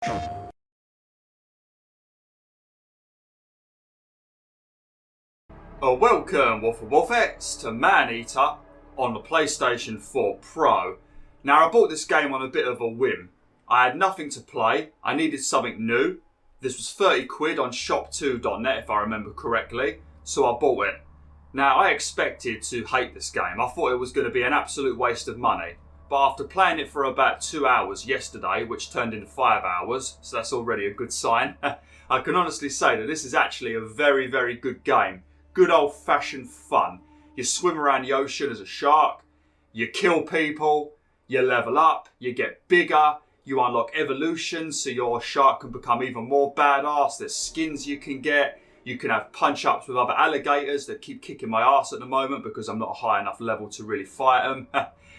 Welcome, WolfTheWolf to Maneater on the PlayStation 4 Pro. Now, I bought this game on a bit of a whim. I had nothing to play, I needed something new. This was 30 quid on shop2.net if I remember correctly, so I bought it. Now, I expected to hate this game. I thought it was going to be an absolute waste of money. But after playing it for about 2 hours yesterday, which turned into 5 hours, so that's already a good sign, I can honestly say that this is actually a very, very good game. Good old-fashioned fun. You swim around the ocean as a shark, you kill people, you level up, you get bigger, you unlock evolution so your shark can become even more badass. There's skins you can get. You can have punch-ups with other alligators that keep kicking my ass at the moment because I'm not a high enough level to really fight them.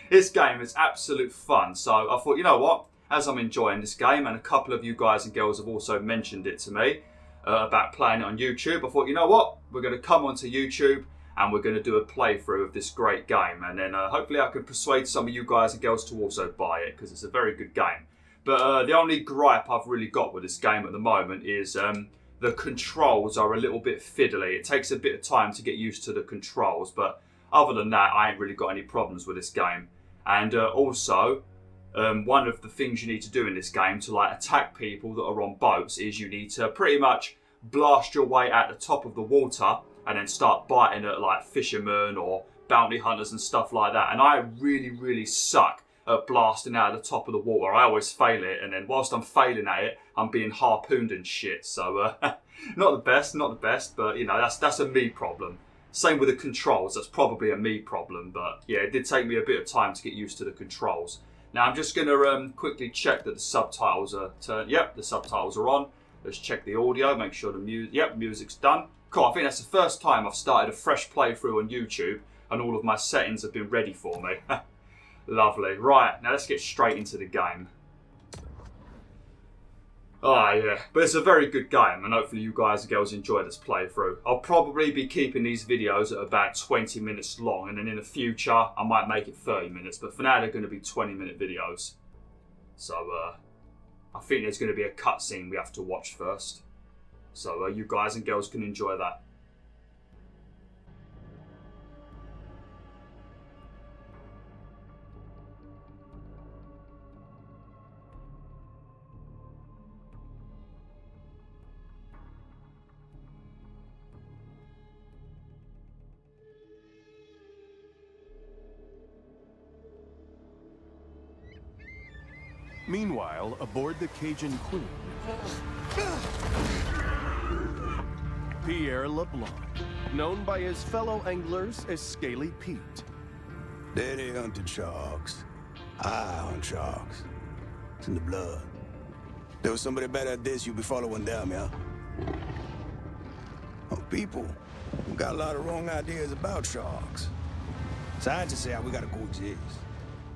This game is absolute fun. So I thought, you know what? As I'm enjoying this game, and a couple of you guys and girls have also mentioned it to me about playing it on YouTube, I thought, you know what? We're going to come onto YouTube and we're going to do a playthrough of this great game. And then hopefully I can persuade some of you guys and girls to also buy it because it's a very good game. But the only gripe I've really got with this game at the moment is the controls are a little bit fiddly. It takes a bit of time to get used to the controls. But other than that, I ain't really got any problems with this game. And also, one of the things you need to do in this game to like attack people that are on boats is you need to pretty much blast your way at the top of the water and then start biting at like fishermen or bounty hunters and stuff like that. And I really, really suck at blasting out of the top of the water. I always fail it, and then whilst I'm failing at it, I'm being harpooned and shit. So not the best, but you know, that's a me problem. Same with the controls, that's probably a me problem, but yeah, it did take me a bit of time to get used to the controls. Now I'm just going to quickly check that the subtitles are turned. Yep, the subtitles are on. Let's check the audio, make sure the music, yep, music's done. Cool, I think that's the first time I've started a fresh playthrough on YouTube and all of my settings have been ready for me. Lovely. Right, now let's get straight into the game. Oh yeah, but it's a very good game and hopefully you guys and girls enjoy this playthrough. I'll probably be keeping these videos at about 20 minutes long, and then in the future I might make it 30 minutes, but for now they're going to be 20-minute videos. So I think there's going to be a cutscene we have to watch first. So you guys and girls can enjoy that. Meanwhile, aboard the Cajun Queen, Pierre LeBlanc, known by his fellow anglers as Scaly Pete. Daddy hunted sharks. I hunt sharks. It's in the blood. There was somebody better at this, you'd be following them, yeah? Oh, people got a lot of wrong ideas about sharks. Scientists say we gotta coexist.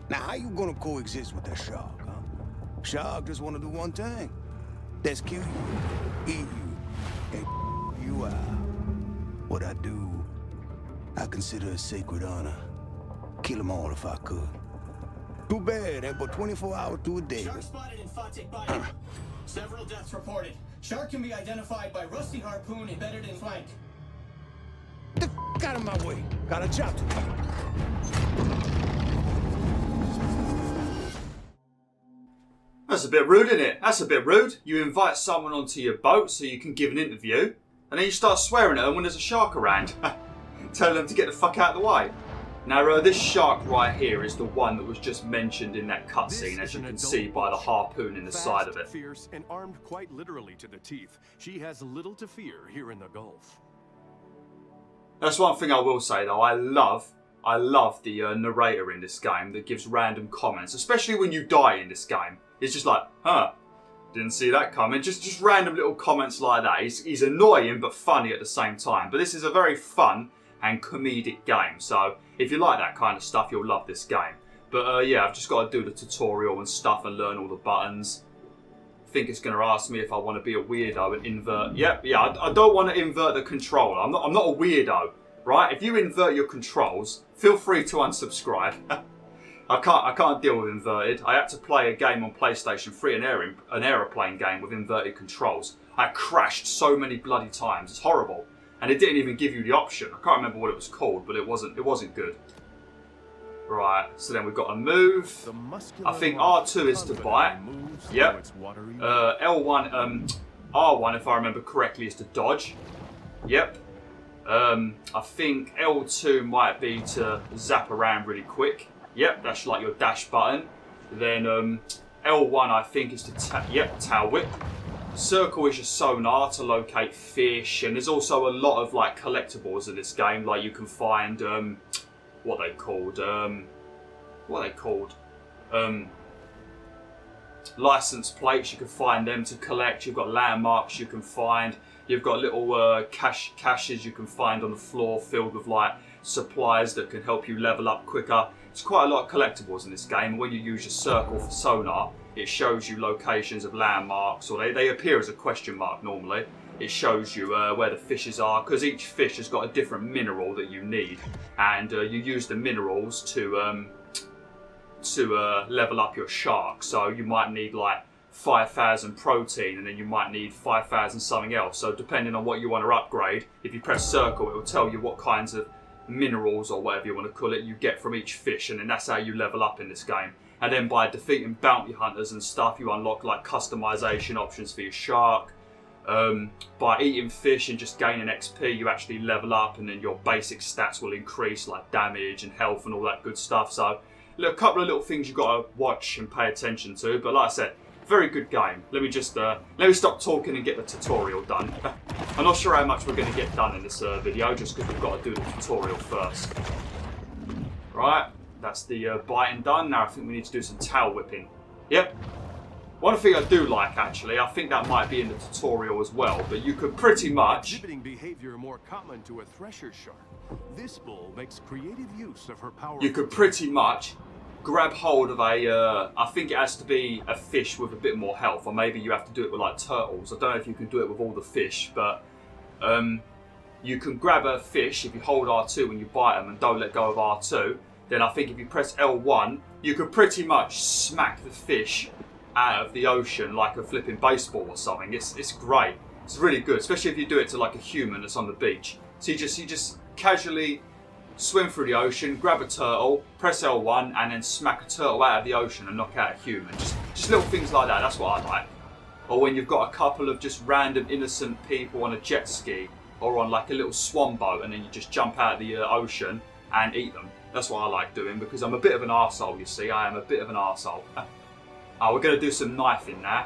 Now, how you gonna coexist with that shark, huh? Shark just wanna do one thing. That's kill you, eat you, and you out. What I do, I consider a sacred honor. Kill them all if I could. Too bad, ain't but 24 hours to a day. Shark spotted in Fatik Bay. Several deaths reported. Shark can be identified by rusty harpoon embedded in flank. Get the out of my way. Got a job to do. That's a bit rude, isn't it? That's a bit rude. You invite someone onto your boat so you can give an interview, and then you start swearing at them when there's a shark around. Telling them to get the fuck out of the way. Now, this shark right here is the one that was just mentioned in that cutscene, as you can see by the harpoon in the side of it. Fierce, and armed quite literally to the teeth, she has little to fear here in the Gulf. That's one thing I will say, though. I love the narrator in this game that gives random comments, especially when you die in this game. It's just like, huh, didn't see that coming. Just random little comments like that. He's annoying but funny at the same time. But this is a very fun and comedic game. So if you like that kind of stuff, you'll love this game. But yeah, I've just got to do the tutorial and stuff and learn all the buttons. I think it's going to ask me if I want to be a weirdo and invert. Yep, yeah, I don't want to invert the controller. I'm not a weirdo, right? If you invert your controls, feel free to unsubscribe. I can't deal with inverted. I had to play a game on PlayStation 3, an aeroplane game with inverted controls. I crashed so many bloody times. It's horrible. And it didn't even give you the option. I can't remember what it was called, but it wasn't good. Right, so then we've got to move. I think R2 is to bite. Yep. L1, R1, if I remember correctly, is to dodge. Yep. I think L2 might be to zap around really quick. Yep, that's like your dash button. Then L1 I think is to tail whip. Circle is your sonar to locate fish, and there's also a lot of like collectibles in this game. Like you can find what are they called? License plates. You can find them to collect. You've got landmarks you can find. You've got little caches you can find on the floor filled with like supplies that can help you level up quicker. There's quite a lot of collectibles in this game. When you use your circle for sonar, it shows you locations of landmarks, or they appear as a question mark normally. It shows you where the fishes are, because each fish has got a different mineral that you need, and you use the minerals to level up your shark. So you might need like 5,000 protein, and then you might need 5,000 something else. So depending on what you want to upgrade, if you press circle, it will tell you what kinds of minerals, or whatever you want to call it, you get from each fish, and then that's how you level up in this game. And then by defeating bounty hunters and stuff, you unlock like customization options for your shark. By eating fish and just gaining XP, you actually level up, and then your basic stats will increase, like damage and health and all that good stuff. So a couple of little things you've got to watch and pay attention to. But like I said, very good game. Let me stop talking and get the tutorial done. I'm not sure how much we're going to get done in this video, just because we've got to do the tutorial first. Right, that's the biting done. Now I think we need to do some tail whipping. Yep. One thing I do like, actually, I think that might be in the tutorial as well, but you could pretty much... Exhibiting behavior more common to a thresher shark, this bull makes creative use of her power. You could pretty much grab hold of a, I think it has to be a fish with a bit more health, or maybe you have to do it with like turtles. I don't know if you can do it with all the fish, but you can grab a fish if you hold R2 when you bite them and don't let go of R2. Then I think if you press L1, you could pretty much smack the fish out of the ocean like a flipping baseball or something. It's great. It's really good, especially if you do it to like a human that's on the beach. So you just casually swim through the ocean, grab a turtle, press L1, and then smack a turtle out of the ocean and knock out a human. Just little things like that. That's what I like. Or when you've got a couple of just random innocent people on a jet ski or on like a little swan boat, and then you just jump out of the ocean and eat them. That's what I like doing, because I'm a bit of an arsehole, you see. I am a bit of an arsehole. We're going to do some knifing now.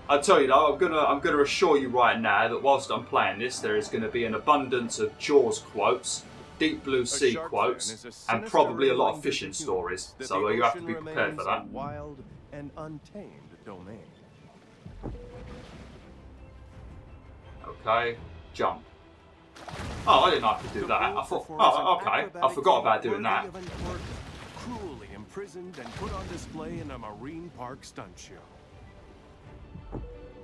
I'll tell you though, I'm gonna assure you right now that whilst I'm playing this, there is going to be an abundance of Jaws quotes, Deep Blue Sea quotes, and probably a lot of fishing stories. So you have to be prepared for that. Wild and untamed domain. Okay, jump. Oh, I didn't know I could do that. I thought, oh, okay. I forgot about doing that. Cruelly imprisoned and put on display in a marine park stunt show.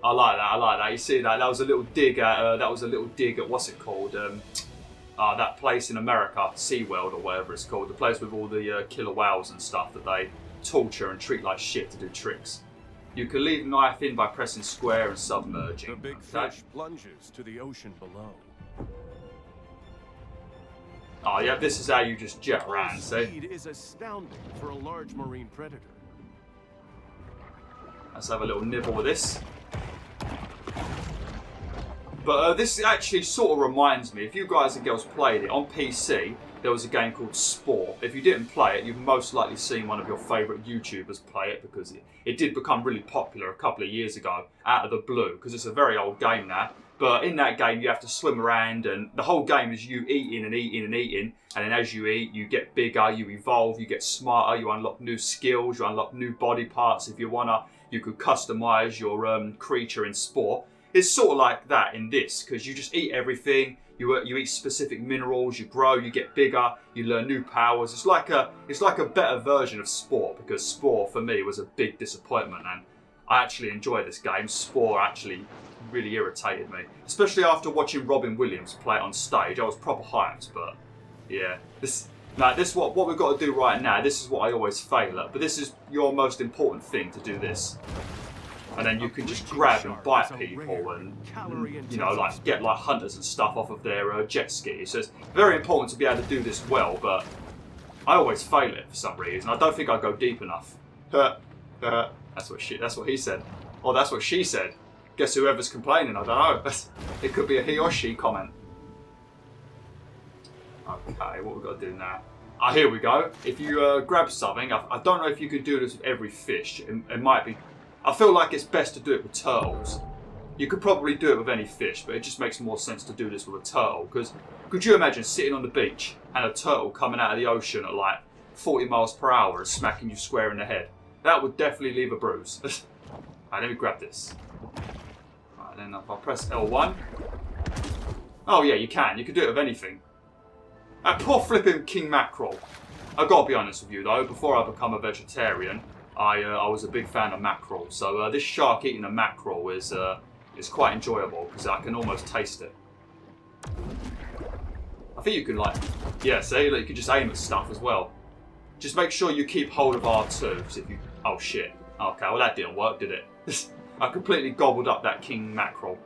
I like that. You see that? That was a little dig at what's it called? That place in America, SeaWorld or whatever it's called. The place with all the killer whales and stuff that they torture and treat like shit to do tricks. You can leave knife in by pressing square and submerging. The big fish plunges to the ocean below. Oh yeah, this is how you just jet around, see? Speed is astounding for a large marine predator. Let's have a little nibble with this. But this actually sort of reminds me, if you guys and girls played it, on PC, there was a game called Spore. If you didn't play it, you've most likely seen one of your favourite YouTubers play it, because it did become really popular a couple of years ago, out of the blue, because it's a very old game now. But in that game, you have to swim around, and the whole game is you eating and eating and eating. And then as you eat, you get bigger, you evolve, you get smarter, you unlock new skills, you unlock new body parts. If you wanna, you could customize your creature in Spore. It's sort of like that in this, because you just eat everything. You eat specific minerals, you grow, you get bigger, you learn new powers. It's like a better version of Spore, because Spore for me was a big disappointment, and I actually enjoy this game. Spore actually really irritated me, especially after watching Robin Williams play it on stage. I was proper hyped, but yeah, this Now, this what we've got to do right now. This is what I always fail at, but this is your most important thing to do this. And then you can just grab and bite people and, you know, like get like hunters and stuff off of their jet ski. So it's very important to be able to do this well, but I always fail it for some reason. I don't think I go deep enough. That's what he said. Or that's what she said. Guess whoever's complaining, I don't know. It could be a he or she comment. Okay, what we've got to do now? Here we go. If you grab something, I don't know if you can do this with every fish. It might be. I feel like it's best to do it with turtles. You could probably do it with any fish, but it just makes more sense to do this with a turtle. Because could you imagine sitting on the beach and a turtle coming out of the ocean at like 40 miles per hour and smacking you square in the head? That would definitely leave a bruise. Alright, let me grab this. Alright, then if I press L1. Oh yeah, you can. You can do it with anything. That poor flipping king mackerel. I've got to be honest with you though, before I become a vegetarian, I was a big fan of mackerel. So this shark eating a mackerel is quite enjoyable because I can almost taste it. I think you can like, yeah, see, like, you can just aim at stuff as well. Just make sure you keep hold of R2. Cause if you, oh shit. Okay, well that didn't work, did it? I completely gobbled up that king mackerel.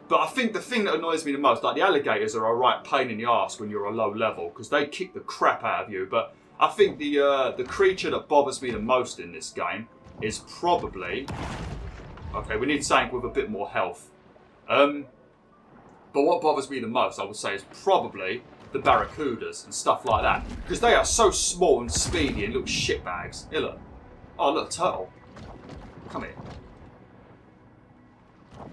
But I think the thing that annoys me the most, like the alligators are a right pain in the arse when you're a low level because they kick the crap out of you. But I think the creature that bothers me the most in this game is probably... Okay, we need something with a bit more health. But what bothers me the most, I would say, is probably the barracudas and stuff like that. Because they are so small and speedy and little shitbags. Here, look. Oh, look, turtle. Come here.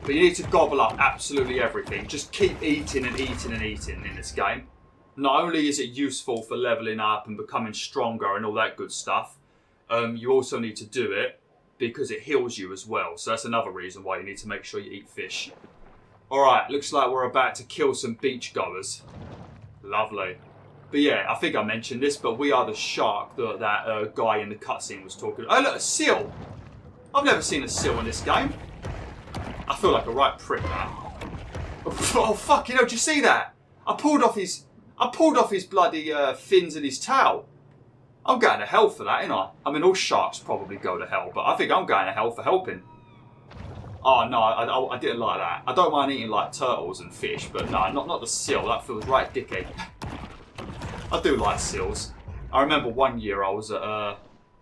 But you need to gobble up absolutely everything. Just keep eating and eating and eating in this game. Not only is it useful for leveling up and becoming stronger and all that good stuff, you also need to do it because it heals you as well. So that's another reason why you need to make sure you eat fish. Alright, looks like we're about to kill some beachgoers. Lovely. But yeah, I think I mentioned this, but we are the shark that guy in the cutscene was talking about. Oh look, a seal! I've never seen a seal in this game. I feel like a right prick now. Oh fuck, you know, did you see that? I pulled off his bloody fins and his tail. I'm going to hell for that, ain't I? I mean, all sharks probably go to hell, but I think I'm going to hell for helping. Oh no, I didn't like that. I don't mind eating like turtles and fish, but no, not the seal. That feels right dickhead. I do like seals. I remember one year I was at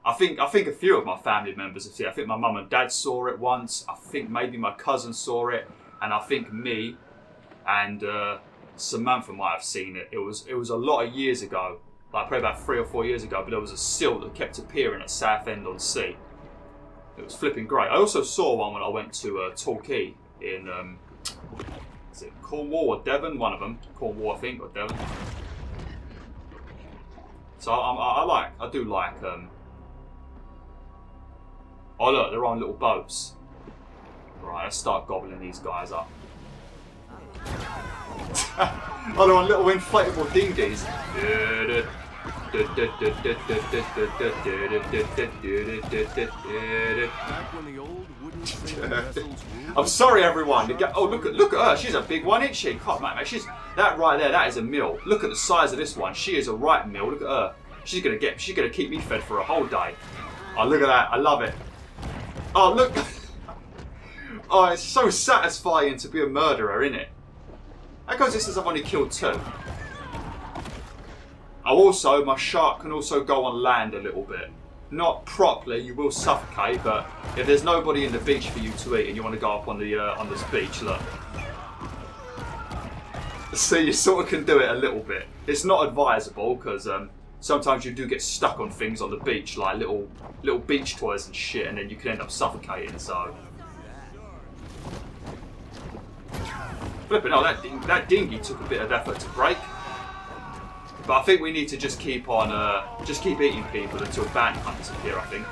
I think a few of my family members have seen it. I think my mum and dad saw it once. I think maybe my cousin saw it, and I think me and Samantha might have seen it. It was a lot of years ago, like probably about 3 or 4 years ago. But there was a seal that kept appearing at Southend-on-Sea. It was flipping great. I also saw one when I went to Torquay in is it Cornwall or Devon? One of them, Cornwall I think, or Devon. So I do like. Oh look, they're on little boats. Right, let's start gobbling these guys up. Oh, they're on little inflatable dinghies. I'm sorry, everyone. Oh, look at her. She's a big one, isn't she? God, mate, she's that right there. That is a meal. Look at the size of this one. She is a right meal. Look at her. She's gonna keep me fed for a whole day. Oh, look at that. I love it. Oh, look. Oh, it's so satisfying to be a murderer, isn't it? How goes this as I've only killed 2? Also, my shark can also go on land a little bit. Not properly, you will suffocate, but if there's nobody in the beach for you to eat and you want to go up on this beach, look. So you sort of can do it a little bit. It's not advisable because sometimes you do get stuck on things on the beach, like little beach toys and shit, and then you can end up suffocating. So flipping, oh, that dinghy took a bit of effort to break. But I think we need to just keep on, just keep eating people until bounty hunters appear, I think.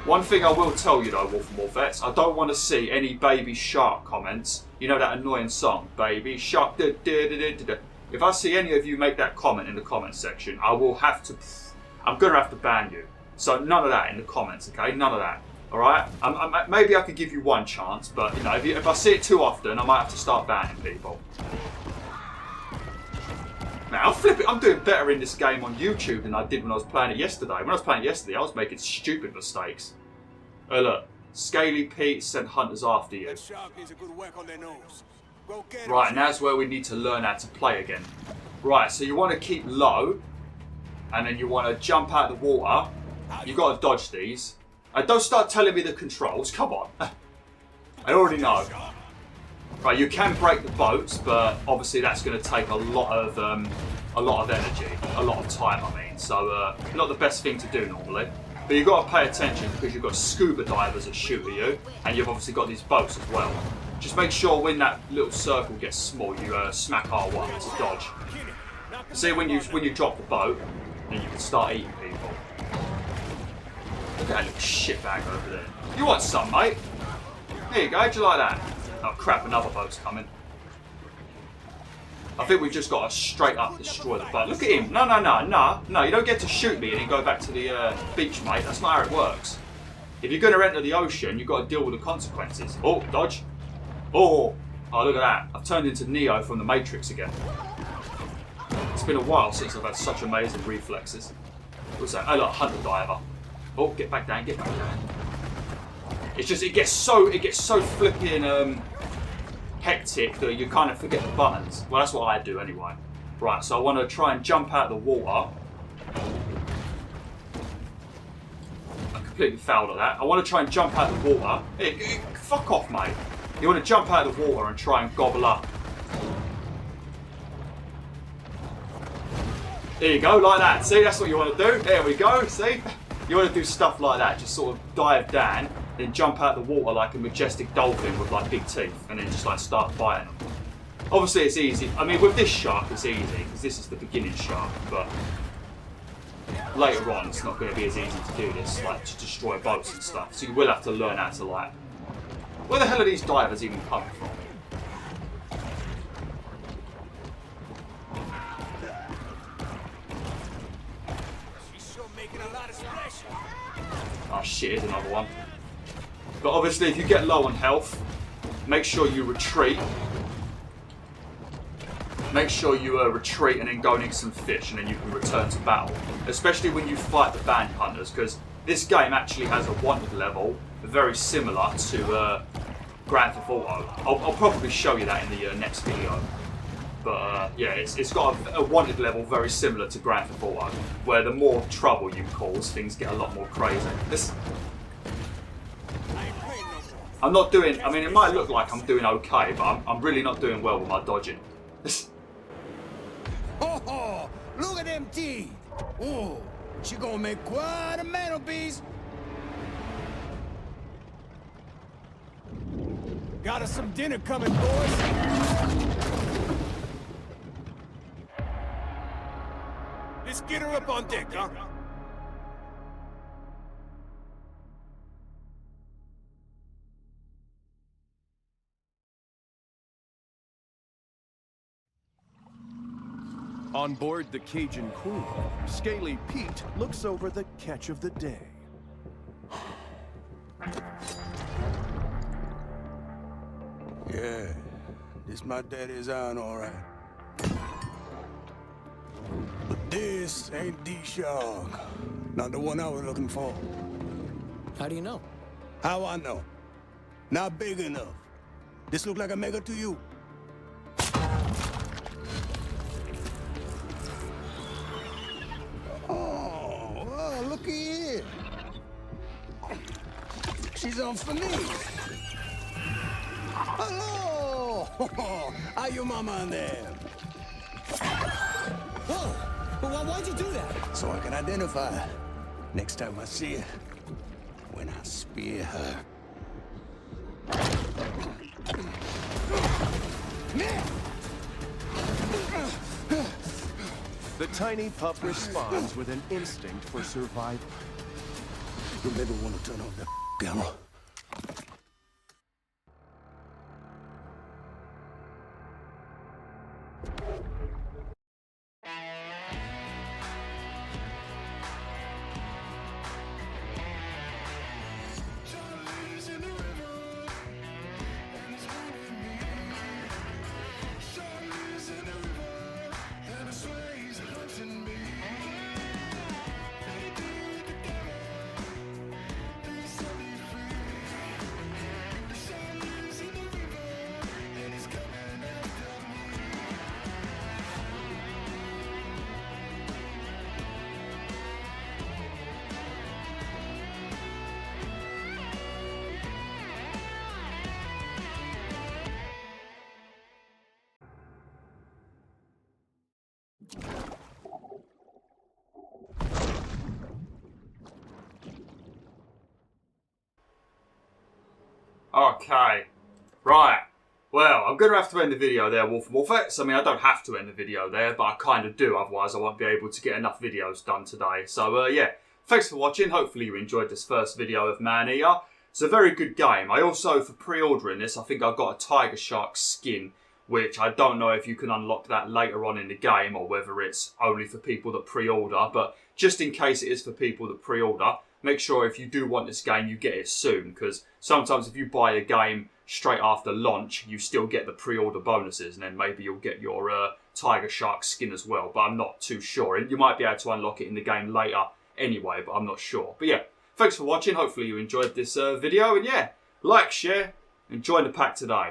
One thing I will tell you though, Wolf, I don't want to see any baby shark comments. You know that annoying song, baby shark, da, da, da, da, da. If I see any of you make that comment in the comment section, I'm going to have to ban you. So none of that in the comments, okay? None of that. Alright? Maybe I could give you one chance, but you know, if I see it too often, I might have to start banning people. Now, I'll flip it. I'm doing better in this game on YouTube than I did when I was playing it yesterday. When I was playing it yesterday, I was making stupid mistakes. Oh, look. Scaly Pete sent hunters after you. That shark needs a good whack on their nose. Go get Right, him. and that's where we need to learn how to play again. Right, so you want to keep low, and then you want to jump out of the water. You've got to dodge these. Don't start telling me the controls. Come on. I already know. Right, you can break the boats, but obviously that's going to take a lot of energy, a lot of time. I mean, so not the best thing to do normally. But you've got to pay attention because you've got scuba divers that shoot at you, and you've obviously got these boats as well. Just make sure when that little circle gets small, you smack R1 to dodge. See, when you drop the boat, then you can start eating people. Look at that little shitbag over there. You want some, mate? There you go. How'd you like that? Oh crap! Another boat's coming. I think we've just got to straight up destroy the boat. Look at him. No. You don't get to shoot me and then go back to the beach, mate. That's not how it works. If you're going to enter the ocean, you've got to deal with the consequences. Oh, dodge. Oh, look at that. I've turned into Neo from the Matrix again. It's been a while since I've had such amazing reflexes. What's that? Oh, look, hunter diver. Oh, get back down, get back down. It's just, it gets so flipping hectic that you kind of forget the buttons. Well, that's what I do anyway. Right, so I want to try and jump out of the water. I completely failed at that. I want to try and jump out of the water. Hey, fuck off, mate. You want to jump out of the water and try and gobble up. There you go, like that. See, that's what you want to do. There we go, see? You want to do stuff like that. Just sort of dive down, then jump out of the water like a majestic dolphin with like big teeth, and then just like start fighting them. Obviously it's easy. I mean, with this shark it's easy, because this is the beginning shark, but later on it's not going to be as easy to do this, like to destroy boats and stuff. So you will have to learn how to like... Where the hell are these divers even coming from? Oh shit, here's another one. But obviously if you get low on health, make sure you retreat. Make sure you retreat and then go and eat some fish, and then you can return to battle. Especially when you fight the bounty hunters, because this game actually has a wanted level very similar to Grand Theft Auto. I'll probably show you that in the next video. But yeah, it's got a wanted level very similar to Grand Theft Auto, where the more trouble you cause, things get a lot more crazy. I'm not doing, I mean, it might look like I'm doing okay, but I'm really not doing well with my dodging. Oh, look at them teeth. Oh, she gonna make quite a mantelpiece. Got us some dinner coming, boys. Let's get her up on deck, huh? On board the Cajun Queen, Scaly Pete looks over the catch of the day. Yeah, this my daddy's iron, all right. But this ain't the shark. Not the one I was looking for. How do you know? How I know? Not big enough. This look like a mega to you. Oh, well, looky here. She's on for me. Hello! How you mama and them? Whoa! Well, why'd you do that? So I can identify her next time I see her. When I spear her. The tiny pup responds with an instinct for survival. You never want to turn on the camera. Okay. Right. Well, I'm going to have to end the video there, WolfTheWolf. I mean, I don't have to end the video there, but I kind of do. Otherwise, I won't be able to get enough videos done today. So, yeah. Thanks for watching. Hopefully you enjoyed this first video of Maneater. It's a very good game. I also, for pre-ordering this, I think I got a tiger shark skin, which I don't know if you can unlock that later on in the game or whether it's only for people that pre-order. But just in case it is for people that pre-order, make sure if you do want this game, you get it soon. Because sometimes if you buy a game straight after launch, you still get the pre-order bonuses. And then maybe you'll get your tiger shark skin as well. But I'm not too sure. And you might be able to unlock it in the game later anyway, but I'm not sure. But yeah, thanks for watching. Hopefully you enjoyed this video. And yeah, like, share, and join the pack today.